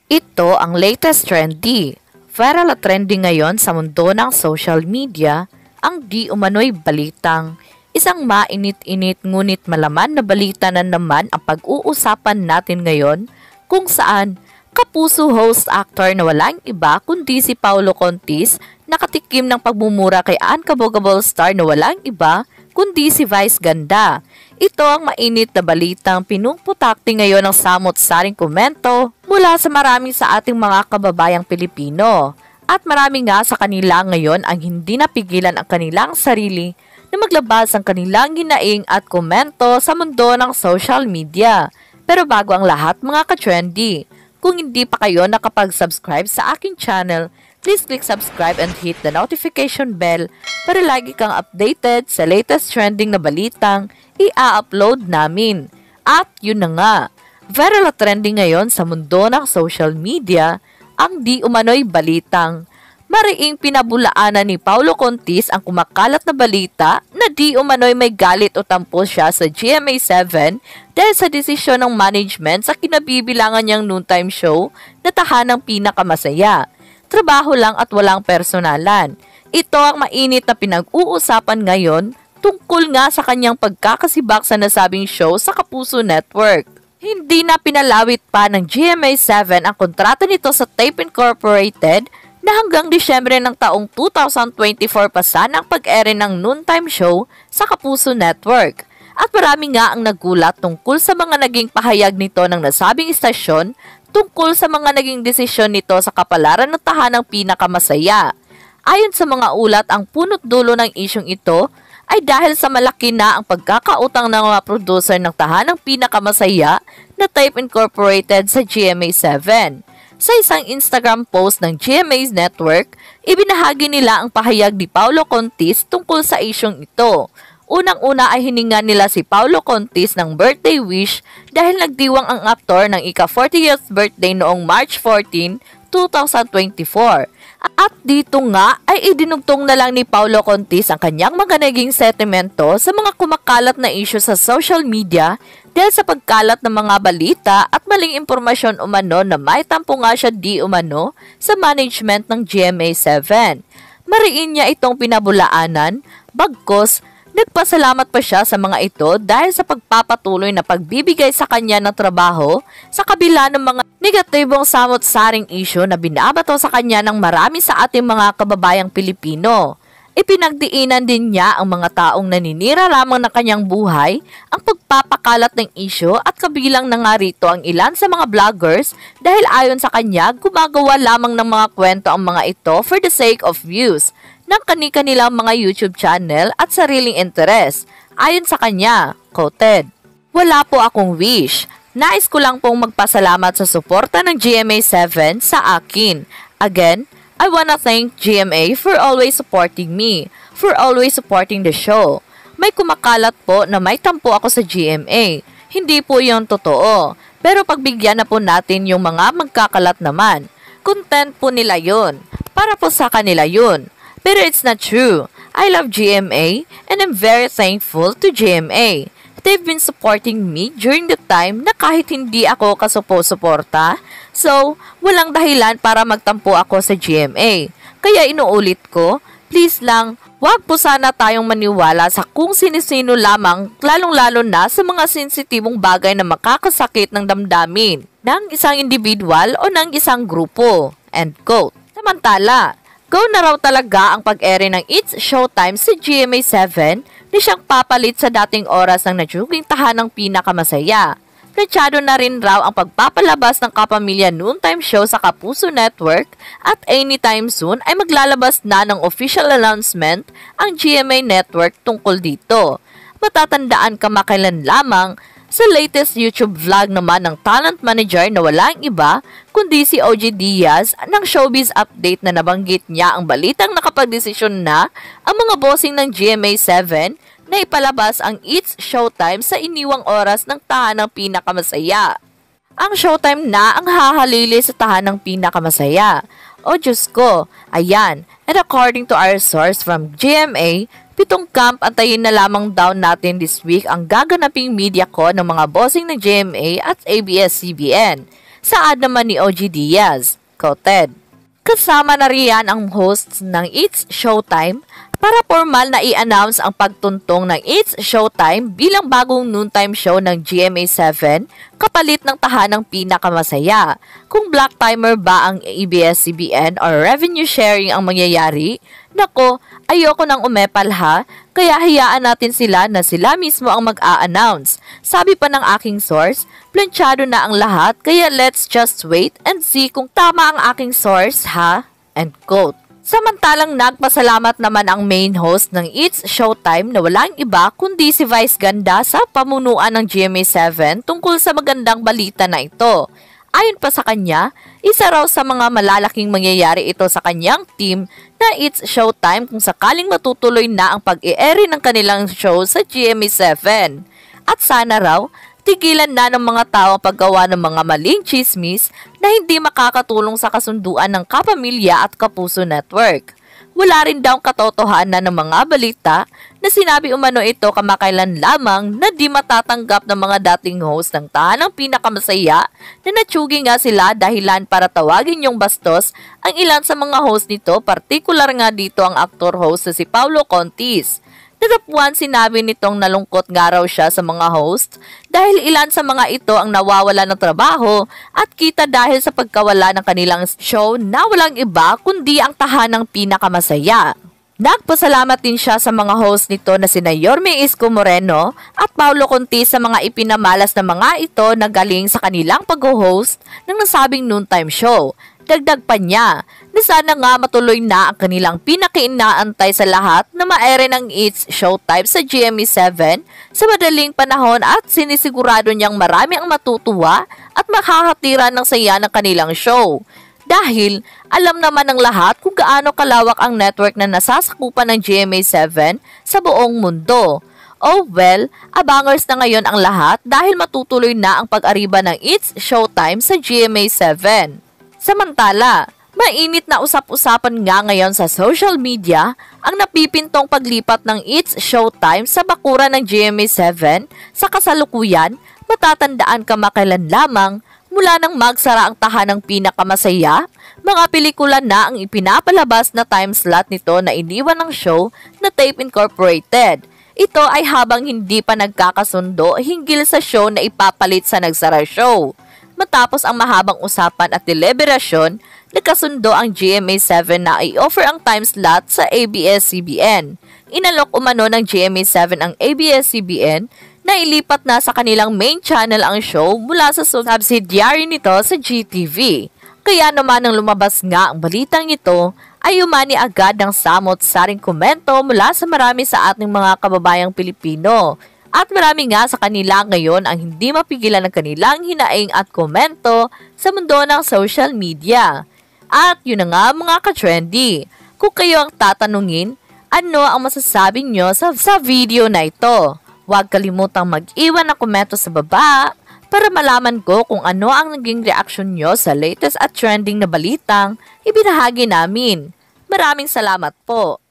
Ito ang latest trendy. Viral at trending ngayon sa mundo ng social media ang di umano'y balitang isang mainit-init ngunit malaman na balita na naman ang pag-uusapan natin ngayon kung saan kapuso host actor na walang iba kundi si Paulo Contis nakatikim ng pagmumura kay unkabogable star na walang iba kundi si Vice Ganda. Ito ang mainit na balitang pinungputakti ngayon ng samot-saring komento mula sa marami sa ating mga kababayang Pilipino. At marami nga sa kanila ngayon ang hindi napigilan ang kanilang sarili na maglabas ang kanilang hinaing at komento sa mundo ng social media. Pero bago ang lahat mga ka-trendy, kung hindi pa kayo nakapag-subscribe sa aking channel, please click subscribe and hit the notification bell para lagi kang updated sa latest trending na balitang i-upload namin. At yun na nga, viral at trending ngayon sa mundo ng social media ang di umano'y balitang mariing pinabulaanan ni Paulo Contis ang kumakalat na balita na di umano'y may galit o tampo siya sa GMA7 dahil sa desisyon ng management sa kinabibilangan niyang noontime show na Tahanang Pinakamasaya. Trabaho lang at walang personalan. Ito ang mainit na pinag-uusapan ngayon tungkol nga sa kanyang pagkakasibak sa nasabing show sa Kapuso Network. Hindi na pinalawit pa ng GMA7 ang kontrata nito sa Tape Incorporated na hanggang Disyembre ng taong 2024 pa sana ang pag-ere ng noontime show sa Kapuso Network. At marami nga ang nagulat tungkol sa mga naging pahayag nito ng nasabing istasyon tungkol sa mga naging desisyon nito sa kapalaran ng Tahanang Pinakamasaya. Ayon sa mga ulat, ang punot dulo ng isyong ito ay dahil sa malaki na ang pagkakautang ng mga producer ng Tahanang Pinakamasaya na Tape Incorporated sa GMA7. Sa isang Instagram post ng GMA's network, ibinahagi nila ang pahayag ni Paulo Contis tungkol sa isyong ito. Unang-una ay hininga nila si Paulo Contis ng birthday wish dahil nagdiwang ang aktor ng ika-40th birthday noong March 14, 2024. At dito nga ay idinugtong na lang ni Paulo Contis ang kanyang mga naging sentimento sa mga kumakalat na issue sa social media dahil sa pagkalat ng mga balita at maling impormasyon umano na may tampo nga siya di umano sa management ng GMA7. Mariin niya itong pinabulaanan, bagkos nagpasalamat pa siya sa mga ito dahil sa pagpapatuloy na pagbibigay sa kanya ng trabaho sa kabila ng mga negatibong samot-saring issue na binabato sa kanya ng marami sa ating mga kababayang Pilipino. Ipinagdiinan din niya ang mga taong naninira lamang ng kanyang buhay, ang pagpapakalat ng issue at kabilang na nga rito ang ilan sa mga vloggers dahil ayon sa kanya gumagawa lamang ng mga kwento ang mga ito for the sake of views ng kani-kanilang mga YouTube channel at sariling interes. Ayon sa kanya, quoted, "Wala po akong wish. Nais ko lang pong magpasalamat sa suporta ng GMA7 sa akin. Again, I wanna thank GMA for always supporting me, for always supporting the show. May kumakalat po na may tampo ako sa GMA. Hindi po yon totoo. Pero pagbigyan na po natin yung mga magkakalat naman. Content po nila yon. Para po sa kanila yun. Pero it's not true. I love GMA and I'm very thankful to GMA. They've been supporting me during the time na kahit hindi ako kasupo-suporta, so walang dahilan para magtampo ako sa GMA. Kaya inuulit ko, please lang, wag po sana tayong maniwala sa kung sinisino lamang, lalong-lalo na sa mga sensitibong bagay na makakasakit ng damdamin ng isang individual o ng isang grupo." End quote. Samantala, go na raw talaga ang pag-ere ng It's Showtime sa GMA7 na siyang papalit sa dating oras ng natsuging Tahanang Pinakamasaya. Plansyado na rin raw ang pagpapalabas ng kapamilya noontime show sa Kapuso Network at anytime soon ay maglalabas na ng official announcement ang GMA Network tungkol dito. Matatandaan kamakailan lamang sa latest YouTube vlog naman ng talent manager na walang iba kundi si OG Diaz ng Showbiz Update na nabanggit niya ang balitang nakapagdesisyon na ang mga bossing ng GMA7 na ipalabas ang It's Showtime sa iniwang oras ng Tahanang Pinakamasaya. Ang Showtime na ang hahalili sa Tahanang Pinakamasaya. O Diyos ko, ayan, and according to our source from GMA, 7 camp, antayin na lamang daw natin this week ang gaganaping media ko ng mga bossing ng GMA at ABS-CBN. Saad naman ni OG Diaz, quoted. Kasama na riyan ang hosts ng It's Showtime para formal na i-announce ang pagtuntong ng It's Showtime bilang bagong noontime show ng GMA7 kapalit ng tahanang pinakamasaya. Kung black timer ba ang ABS-CBN or revenue sharing ang mangyayari, nako, ayoko nang umepal ha, kaya hayaan natin sila na sila mismo ang mag-a-announce. Sabi pa ng aking source, planchado na ang lahat kaya let's just wait and see kung tama ang aking source ha, end quote. Samantalang nagpasalamat naman ang main host ng It's Showtime na walang iba kundi si Vice Ganda sa pamunuan ng GMA7 tungkol sa magandang balita na ito. Ayon pa sa kanya, isa raw sa mga malalaking mangyayari ito sa kanyang team na It's Showtime kung sakaling matutuloy na ang pag-i-airy ng kanilang show sa GMA7. At sana raw, tigilan na ng mga tao paggawa ng mga maling chismis na hindi makakatulong sa kasunduan ng Kapamilya at Kapuso Network. Wala rin daw katotohanan ng mga balita na sinabi umano ito kamakailan lamang na di matatanggap ng mga dating host ng tahanang pinakamasaya na natsugi nga sila dahilan para tawagin yung bastos ang ilan sa mga host nito, partikular nga dito ang actor-host na si Paulo Contis. Nadapuan sinabi nitong nalungkot nga raw siya sa mga host dahil ilan sa mga ito ang nawawala ng trabaho at kita dahil sa pagkawala ng kanilang show na walang iba kundi ang tahanang pinakamasaya. Nagpasalamat din siya sa mga host nito na sina Yorme Isko Moreno at Paulo Contis sa mga ipinamalas na mga ito na galing sa kanilang pag-host ng nasabing noontime show. Dagdag pa niya na sana nga matuloy na ang kanilang pinakainaantay sa lahat na ma-air ng It's Showtime sa GMA7 sa madaling panahon at sinisigurado niyang marami ang matutuwa at makakatira ng saya ng kanilang show. Dahil alam naman ng lahat kung gaano kalawak ang network na nasasakupan ng GMA7 sa buong mundo. Oh well, abangers na ngayon ang lahat dahil matutuloy na ang pag-ariba ng It's Showtime sa GMA7. Samantala, mainit na usap-usapan nga ngayon sa social media ang napipintong paglipat ng It's Showtime sa bakuran ng GMA7 sa kasalukuyan. Matatandaan kamakailan lamang mula nang magsara ang tahanang pinakamasaya, mga pelikula na ang ipinapalabas na time slot nito na iniwan ng show na Tape Incorporated. Ito ay habang hindi pa nagkakasundo hinggil sa show na ipapalit sa nagsara show. Matapos ang mahabang usapan at deliberasyon, nagkasundo ang GMA7 na i-offer ang time slot sa ABS-CBN. Inalok umano ng GMA7 ang ABS-CBN na ilipat na sa kanilang main channel ang show mula sa subsidiary nito sa GTV. Kaya naman nang lumabas nga ang balitang ito, ay umani agad ng samot-saring komento mula sa marami sa ating mga kababayang Pilipino. At marami nga sa kanila ngayon ang hindi mapigilan ng kanilang hinaing at komento sa mundo ng social media. At yun na nga mga ka-trendy, kung kayo ang tatanungin, ano ang masasabi nyo sa video na ito? Huwag kalimutang mag-iwan ng komento sa baba para malaman ko kung ano ang naging reaksyon nyo sa latest at trending na balitang ibinahagi namin. Maraming salamat po!